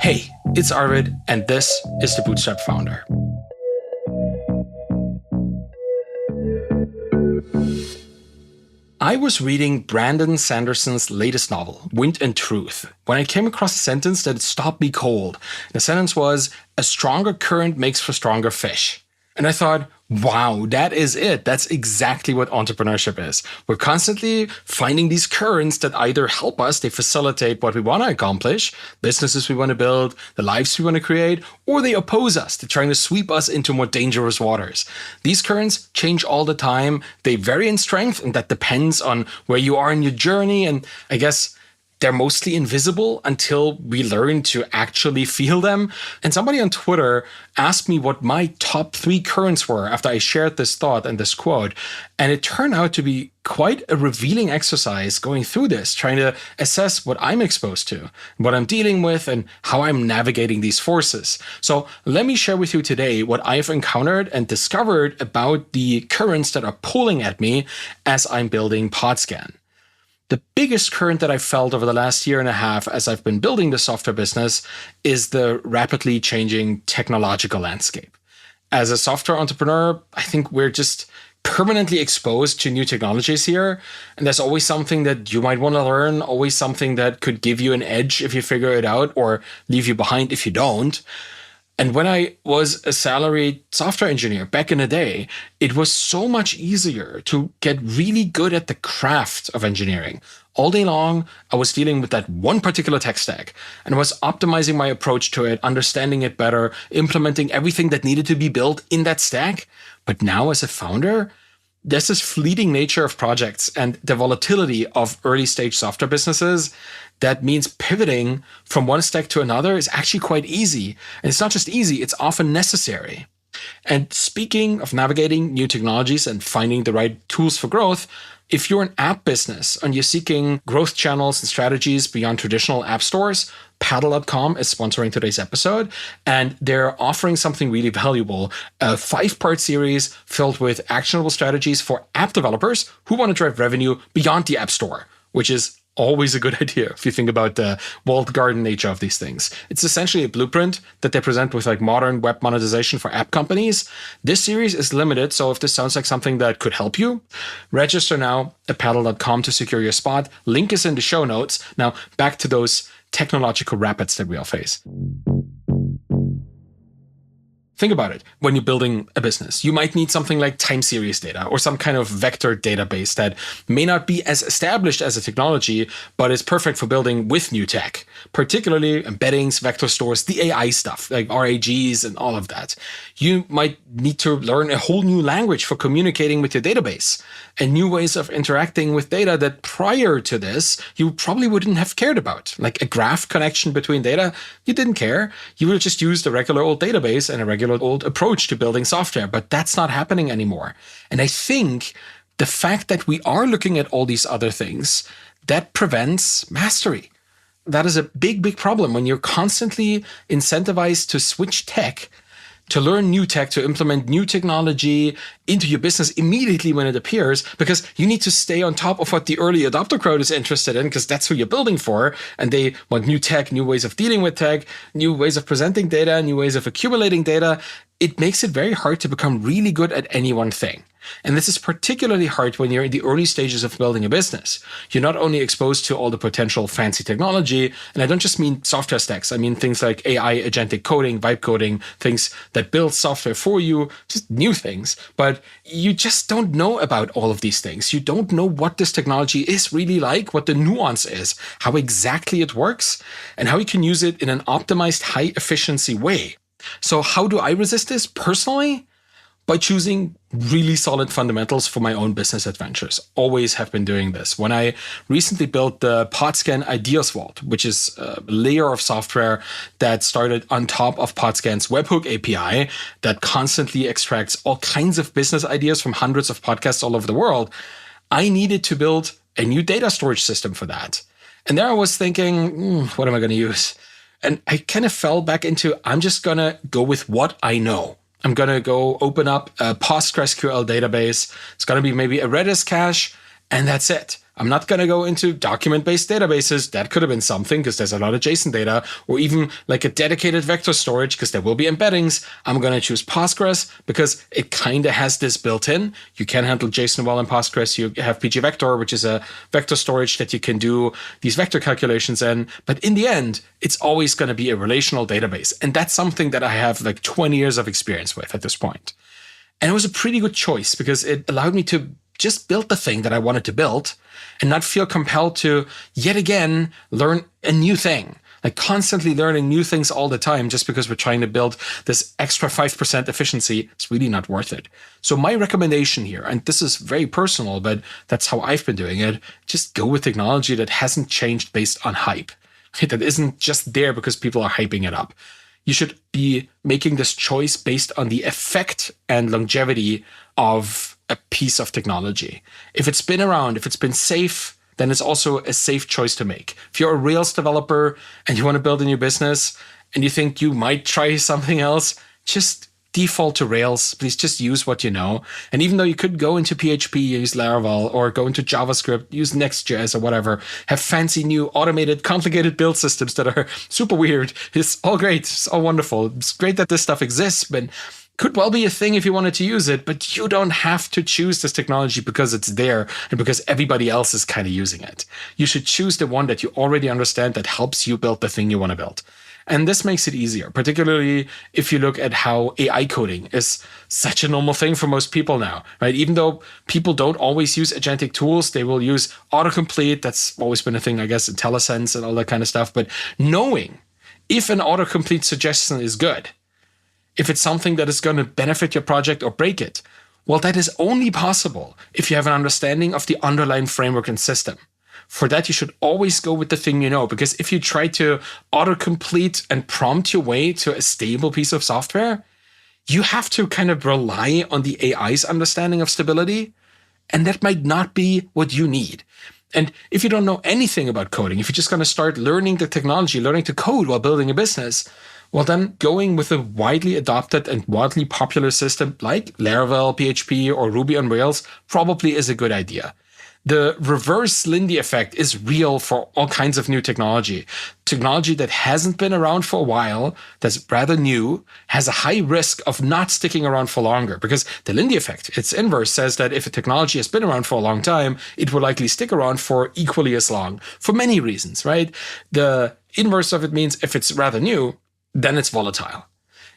Hey, it's Arvid, and this is the Bootstrapped Founder. I was reading Brandon Sanderson's latest novel, Wind and Truth, when I came across a sentence that stopped me cold. The sentence was, "A stronger current makes for stronger fish." And I thought, wow, that is it. That's exactly what entrepreneurship is. We're constantly finding these currents that either help us, they facilitate what we want to accomplish, businesses we want to build, the lives we want to create, or they oppose us, they're trying to sweep us into more dangerous waters. These currents change all the time. They vary in strength, and that depends on where you are in your journey. And I guess they're mostly invisible until we learn to actually feel them. And somebody on Twitter asked me what my top 3 currents were after I shared this thought and this quote. And it turned out to be quite a revealing exercise going through this, trying to assess what I'm exposed to, what I'm dealing with, and how I'm navigating these forces. So let me share with you today what I've encountered and discovered about the currents that are pulling at me as I'm building Podscan. The biggest current that I've felt over the last year and a half as I've been building the software business is the rapidly changing technological landscape. As a software entrepreneur, I think we're just permanently exposed to new technologies here. And there's always something that you might want to learn, always something that could give you an edge if you figure it out or leave you behind if you don't. And when I was a salaried software engineer back in the day, it was so much easier to get really good at the craft of engineering. All day long, I was dealing with that one particular tech stack and was optimizing my approach to it, understanding it better, implementing everything that needed to be built in that stack. But now as a founder, there's this fleeting nature of projects and the volatility of early stage software businesses. That means pivoting from one stack to another is actually quite easy. And it's not just easy, it's often necessary. And speaking of navigating new technologies and finding the right tools for growth, if you're an app business and you're seeking growth channels and strategies beyond traditional app stores, Paddle.com is sponsoring today's episode, and they're offering something really valuable, a 5-part series filled with actionable strategies for app developers who want to drive revenue beyond the app store, which is always a good idea if you think about the walled garden nature of these things. It's essentially a blueprint that they present with like modern web monetization for app companies. This series is limited, so if this sounds like something that could help you, register now at paddle.com to secure your spot. Link is in the show notes. Now back to those technological rapids that we all face. Think about it. When you're building a business, you might need something like time series data or some kind of vector database that may not be as established as a technology, but is perfect for building with new tech, particularly embeddings, vector stores, the AI stuff like RAGs and all of that. You might need to learn a whole new language for communicating with your database and new ways of interacting with data that prior to this, you probably wouldn't have cared about. Like a graph connection between data, you didn't care. You would have just used a regular old database and a regular old approach to building software, but that's not happening anymore. And I think the fact that we are looking at all these other things, that prevents mastery. That is a big, big problem when you're constantly incentivized to switch tech, to learn new tech, to implement new technology into your business immediately when it appears, because you need to stay on top of what the early adopter crowd is interested in, because that's who you're building for. And they want new tech, new ways of dealing with tech, new ways of presenting data, new ways of accumulating data. It makes it very hard to become really good at any one thing. And this is particularly hard when you're in the early stages of building a business. You're not only exposed to all the potential fancy technology, and I don't just mean software stacks, I mean things like AI, agentic coding, vibe coding, things that build software for you, just new things. But you just don't know about all of these things. You don't know what this technology is really like, what the nuance is, how exactly it works, and how you can use it in an optimized, high efficiency way. So how do I resist this personally? By choosing really solid fundamentals for my own business adventures. Always have been doing this. When I recently built the Podscan Ideas Vault, which is a layer of software that started on top of Podscan's webhook API that constantly extracts all kinds of business ideas from hundreds of podcasts all over the world, I needed to build a new data storage system for that. And there I was thinking, what am I going to use? And I kind of fell back into, I'm just going to go with what I know. I'm going to go open up a PostgreSQL database. It's going to be maybe a Redis cache, and that's it. I'm not going to go into document-based databases. That could have been something because there's a lot of JSON data, or even like a dedicated vector storage because there will be embeddings. I'm going to choose Postgres because it kind of has this built in. You can handle JSON well in Postgres. You have pgvector, which is a vector storage that you can do these vector calculations in. But in the end, it's always going to be a relational database. And that's something that I have like 20 years of experience with at this point. And it was a pretty good choice because it allowed me to just build the thing that I wanted to build and not feel compelled to yet again learn a new thing, like constantly learning new things all the time just because we're trying to build this extra 5% efficiency. It's really not worth it. So my recommendation here, and this is very personal, but that's how I've been doing it, just go with technology that hasn't changed based on hype, that isn't just there because people are hyping it up. You should be making this choice based on the effect and longevity of a piece of technology. If it's been around, if it's been safe, then it's also a safe choice to make. If you're a Rails developer and you want to build a new business and you think you might try something else, just default to Rails. Please just use what you know. And even though you could go into PHP, use Laravel, or go into JavaScript, use Next.js or whatever, have fancy new automated, complicated build systems that are super weird. It's all great. It's all wonderful. It's great that this stuff exists, but could well be a thing if you wanted to use it, but you don't have to choose this technology because it's there and because everybody else is kind of using it. You should choose the one that you already understand that helps you build the thing you want to build. And this makes it easier, particularly if you look at how AI coding is such a normal thing for most people now, right? Even though people don't always use agentic tools, they will use autocomplete. That's always been a thing, I guess, IntelliSense and all that kind of stuff. But knowing if an autocomplete suggestion is good, if it's something that is going to benefit your project or break it, well, that is only possible if you have an understanding of the underlying framework and system. For that, you should always go with the thing you know, because if you try to autocomplete and prompt your way to a stable piece of software, you have to kind of rely on the AI's understanding of stability, and that might not be what you need. And if you don't know anything about coding, if you're just going to start learning the technology, learning to code while building a business, well, then going with a widely adopted and widely popular system like Laravel, PHP, or Ruby on Rails probably is a good idea. The reverse Lindy effect is real for all kinds of new technology. Technology that hasn't been around for a while, that's rather new, has a high risk of not sticking around for longer, because the Lindy effect, its inverse, says that if a technology has been around for a long time, it will likely stick around for equally as long, for many reasons, right? The inverse of it means if it's rather new, then it's volatile.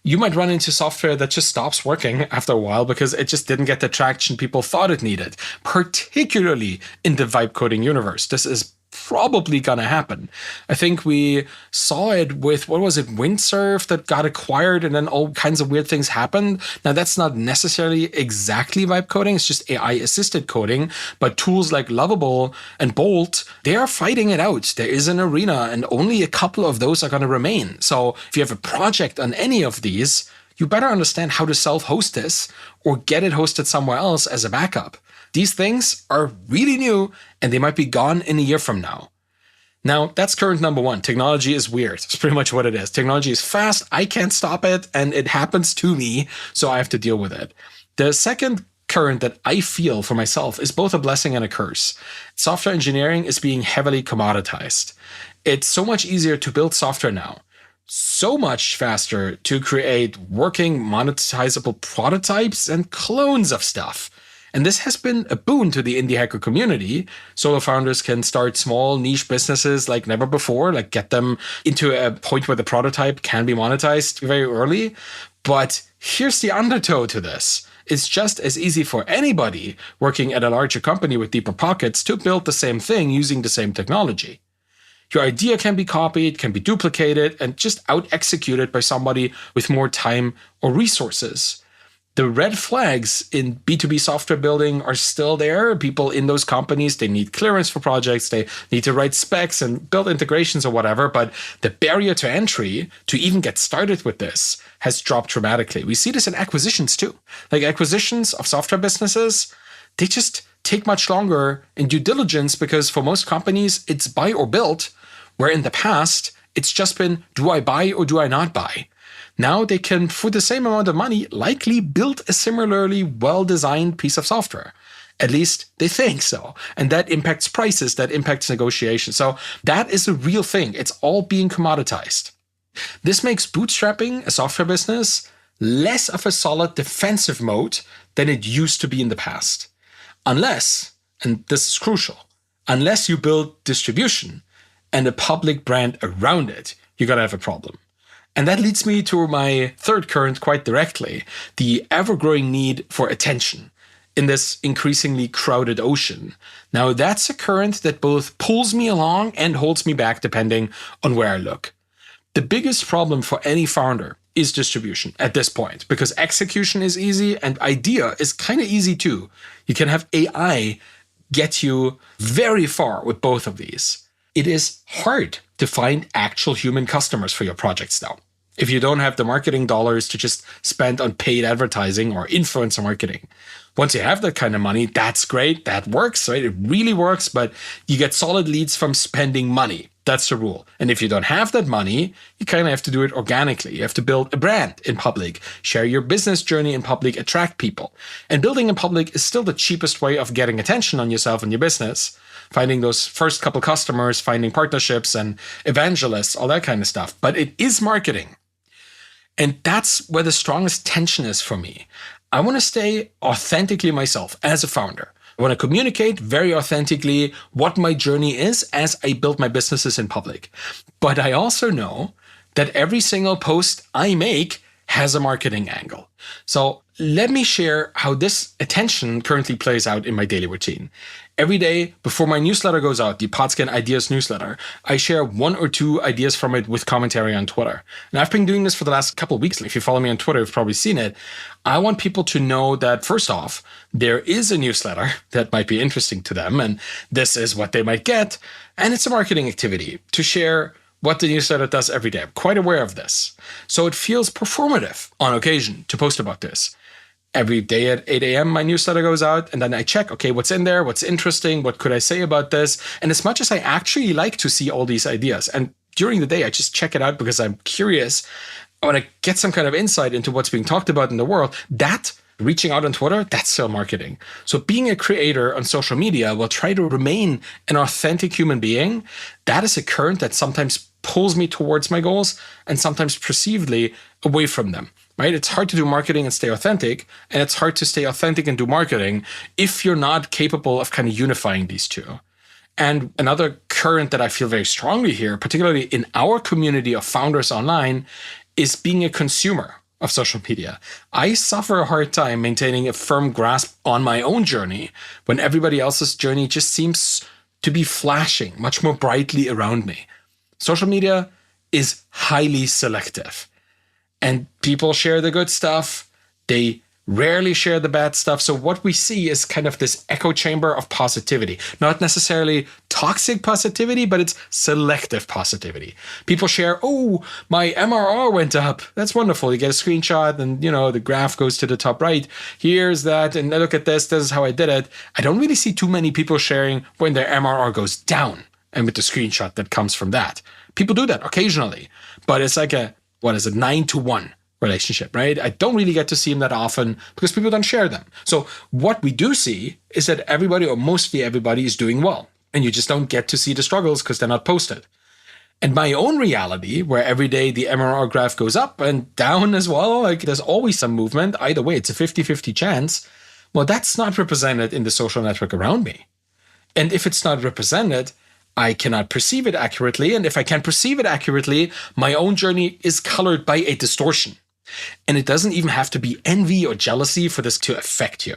You might run into software that just stops working after a while because it just didn't get the traction people thought it needed, particularly in the vibe coding universe. This is probably going to happen. I think we saw it with, Windsurf that got acquired and then all kinds of weird things happened. Now, that's not necessarily exactly vibe coding. It's just AI-assisted coding. But tools like Lovable and Bolt, they are fighting it out. There is an arena and only a couple of those are going to remain. So if you have a project on any of these, you better understand how to self-host this or get it hosted somewhere else as a backup. These things are really new and they might be gone in a year from now. Now, that's current number one. Technology is weird. It's pretty much what it is. Technology is fast. I can't stop it and it happens to me, so I have to deal with it. The second current that I feel for myself is both a blessing and a curse. Software engineering is being heavily commoditized. It's so much easier to build software now. So much faster to create working monetizable prototypes and clones of stuff. And this has been a boon to the indie hacker community. Solo founders can start small niche businesses like never before, like get them into a point where the prototype can be monetized very early. But here's the undertow to this. It's just as easy for anybody working at a larger company with deeper pockets to build the same thing using the same technology. Your idea can be copied, can be duplicated, and just out-executed by somebody with more time or resources. The red flags in B2B software building are still there. People in those companies, they need clearance for projects. They need to write specs and build integrations or whatever. But the barrier to entry to even get started with this has dropped dramatically. We see this in acquisitions too. Like acquisitions of software businesses, they just take much longer in due diligence because for most companies, it's buy or build, where in the past, it's just been, do I buy or do I not buy? Now they can, for the same amount of money, likely build a similarly well-designed piece of software. At least they think so. And that impacts prices, that impacts negotiation. So that is a real thing. It's all being commoditized. This makes bootstrapping a software business less of a solid defensive moat than it used to be in the past. Unless, and this is crucial, unless you build distribution and a public brand around it, you're going to have a problem. And that leads me to my third current quite directly, the ever-growing need for attention in this increasingly crowded ocean. Now, that's a current that both pulls me along and holds me back depending on where I look. The biggest problem for any founder is distribution at this point, because execution is easy and idea is kind of easy too. You can have AI get you very far with both of these. It is hard to find actual human customers for your projects now, if you don't have the marketing dollars to just spend on paid advertising or influencer marketing. Once you have that kind of money, that's great. That works, right? It really works, but you get solid leads from spending money. That's the rule. And if you don't have that money, you kind of have to do it organically. You have to build a brand in public, share your business journey in public, attract people. And building in public is still the cheapest way of getting attention on yourself and your business. Finding those first couple customers, finding partnerships and evangelists, all that kind of stuff. But it is marketing. And that's where the strongest tension is for me. I want to stay authentically myself as a founder. I want to communicate very authentically what my journey is as I build my businesses in public. But I also know that every single post I make has a marketing angle. So let me share how this attention currently plays out in my daily routine. Every day before my newsletter goes out, the Podscan Ideas newsletter, I share 1 or 2 ideas from it with commentary on Twitter. And I've been doing this for the last couple of weeks. If you follow me on Twitter, you've probably seen it. I want people to know that, first off, there is a newsletter that might be interesting to them, and this is what they might get. And it's a marketing activity to share what the newsletter does every day. I'm quite aware of this. So it feels performative on occasion to post about this. Every day at 8 a.m., my newsletter goes out, and then I check, okay, what's in there? What's interesting? What could I say about this? And as much as I actually like to see all these ideas, and during the day, I just check it out because I'm curious. I want to get some kind of insight into what's being talked about in the world. That, reaching out on Twitter, that's still marketing. So being a creator on social media will try to remain an authentic human being. That is a current that sometimes pulls me towards my goals and sometimes perceivedly away from them. Right? It's hard to do marketing and stay authentic, and it's hard to stay authentic and do marketing if you're not capable of kind of unifying these two. And another current that I feel very strongly here, particularly in our community of founders online, is being a consumer of social media. I suffer a hard time maintaining a firm grasp on my own journey when everybody else's journey just seems to be flashing much more brightly around me. Social media is highly selective. And people share the good stuff. They rarely share the bad stuff. So what we see is kind of this echo chamber of positivity. Not necessarily toxic positivity, but it's selective positivity. People share, oh, my MRR went up. That's wonderful. You get a screenshot and, the graph goes to the top right. Here's that. And look at this. This is how I did it. I don't really see too many people sharing when their MRR goes down and with the screenshot that comes from that. People do that occasionally, but it's like 9-to-1 relationship, right? I don't really get to see them that often because people don't share them. So what we do see is that everybody, or mostly everybody, is doing well. And you just don't get to see the struggles because they're not posted. And my own reality, where every day the MRR graph goes up and down as well, like there's always some movement. Either way, it's a 50-50 chance. Well, that's not represented in the social network around me. And if it's not represented, I cannot perceive it accurately. And if I can perceive it accurately, my own journey is colored by a distortion. And it doesn't even have to be envy or jealousy for this to affect you.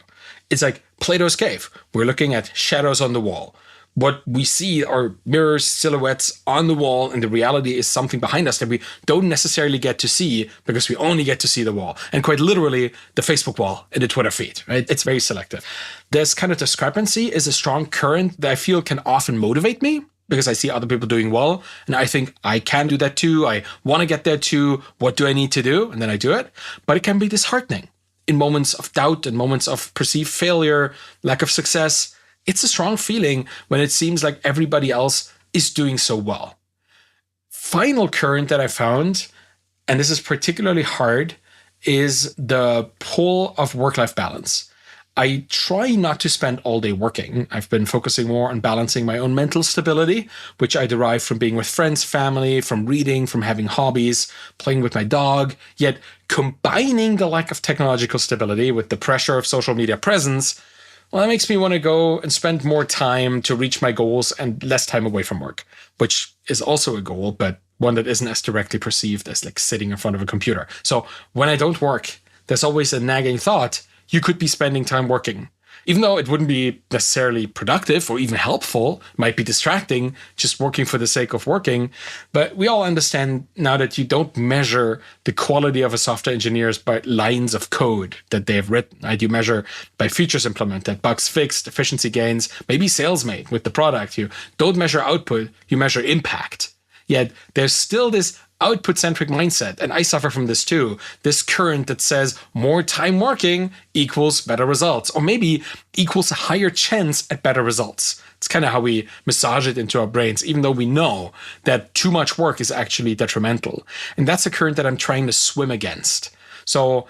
It's like Plato's cave. We're looking at shadows on the wall. What we see are mirrors, silhouettes on the wall, and the reality is something behind us that we don't necessarily get to see because we only get to see the wall. And quite literally, the Facebook wall and the Twitter feed, right? It's very selective. This kind of discrepancy is a strong current that I feel can often motivate me because I see other people doing well. And I think I can do that too. I want to get there too. What do I need to do? And then I do it. But it can be disheartening in moments of doubt and moments of perceived failure, lack of success. It's a strong feeling when it seems like everybody else is doing so well. Final current that I found, and this is particularly hard, is the pull of work-life balance. I try not to spend all day working. I've been focusing more on balancing my own mental stability, which I derive from being with friends, family, from reading, from having hobbies, playing with my dog, yet combining the lack of technological stability with the pressure of social media presence. Well, that makes me want to go and spend more time to reach my goals and less time away from work, which is also a goal, but one that isn't as directly perceived as like sitting in front of a computer. So when I don't work, there's always a nagging thought, you could be spending time working. Even though it wouldn't be necessarily productive or even helpful, might be distracting, just working for the sake of working. But we all understand now that you don't measure the quality of a software engineer by lines of code that they have written. Right? You measure by features implemented, bugs fixed, efficiency gains, maybe sales made with the product. You don't measure output, you measure impact. Yet there's still this output-centric mindset, and I suffer from this too, this current that says more time working equals better results, or maybe equals a higher chance at better results. It's kind of how we massage it into our brains, even though we know that too much work is actually detrimental. And that's a current that I'm trying to swim against. So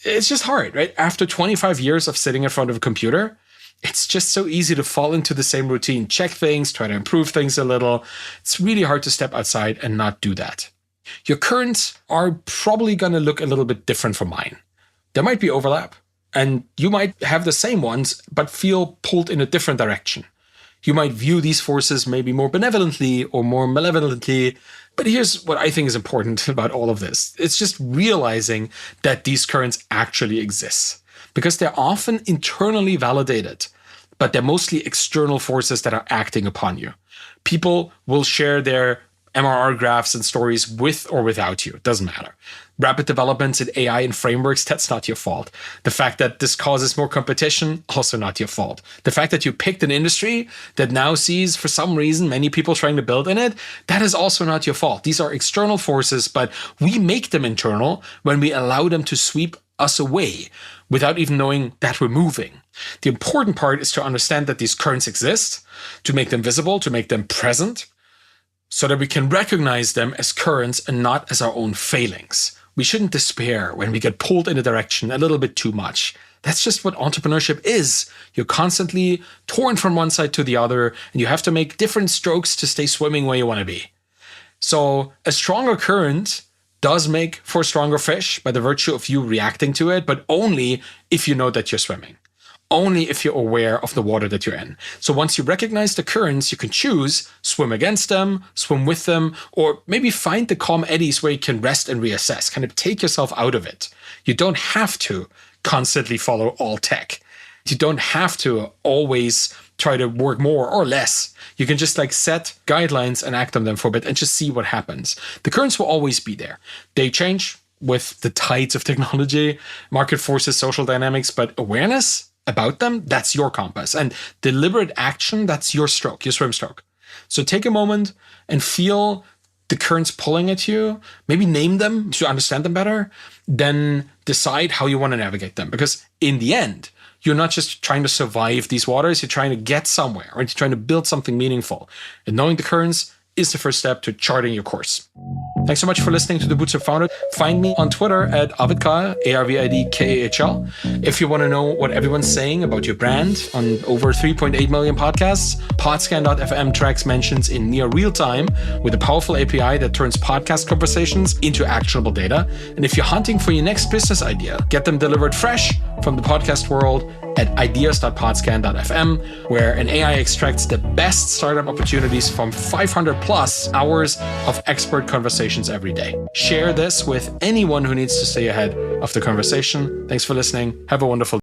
it's just hard, right? After 25 years of sitting in front of a computer, it's just so easy to fall into the same routine, check things, try to improve things a little. It's really hard to step outside and not do that. Your currents are probably going to look a little bit different from mine. There might be overlap, and you might have the same ones, but feel pulled in a different direction. You might view these forces maybe more benevolently or more malevolently. But here's what I think is important about all of this. It's just realizing that these currents actually exist, because they're often internally validated, but they're mostly external forces that are acting upon you. People will share their MRR graphs and stories with or without you. It doesn't matter. Rapid developments in AI and frameworks, that's not your fault. The fact that this causes more competition, also not your fault. The fact that you picked an industry that now sees, for some reason, many people trying to build in it, that is also not your fault. These are external forces, but we make them internal when we allow them to sweep us away without even knowing that we're moving. The important part is to understand that these currents exist, to make them visible, to make them present, so that we can recognize them as currents and not as our own failings. We shouldn't despair when we get pulled in a direction a little bit too much. That's just what entrepreneurship is. You're constantly torn from one side to the other, and you have to make different strokes to stay swimming where you want to be. So a stronger current does make for a stronger fish by the virtue of you reacting to it, but only if you know that you're swimming. Only if you're aware of the water that you're in. So once you recognize the currents, you can choose, swim against them, swim with them, or maybe find the calm eddies where you can rest and reassess, kind of take yourself out of it. You don't have to constantly follow all tech. You don't have to always try to work more or less. You can just set guidelines and act on them for a bit and just see what happens. The currents will always be there. They change with the tides of technology, market forces, social dynamics, but awareness about them, that's your compass. And deliberate action, that's your stroke, your swim stroke. So take a moment and feel the currents pulling at you, maybe name them to understand them better, then decide how you want to navigate them. Because in the end, you're not just trying to survive these waters, you're trying to get somewhere, right? You're trying to build something meaningful. And knowing the currents is the first step to charting your course. Thanks so much for listening to the Bootstrapped Founder. Find me on Twitter at Arvidkahl, ARVIDKAHL. If you want to know what everyone's saying about your brand on over 3.8 million podcasts, Podscan.fm tracks mentions in near real time with a powerful API that turns podcast conversations into actionable data. And if you're hunting for your next business idea, get them delivered fresh from the podcast world at ideas.podscan.fm, where an AI extracts the best startup opportunities from 500 plus hours of expert conversations every day. Share this with anyone who needs to stay ahead of the conversation. Thanks for listening. Have a wonderful day.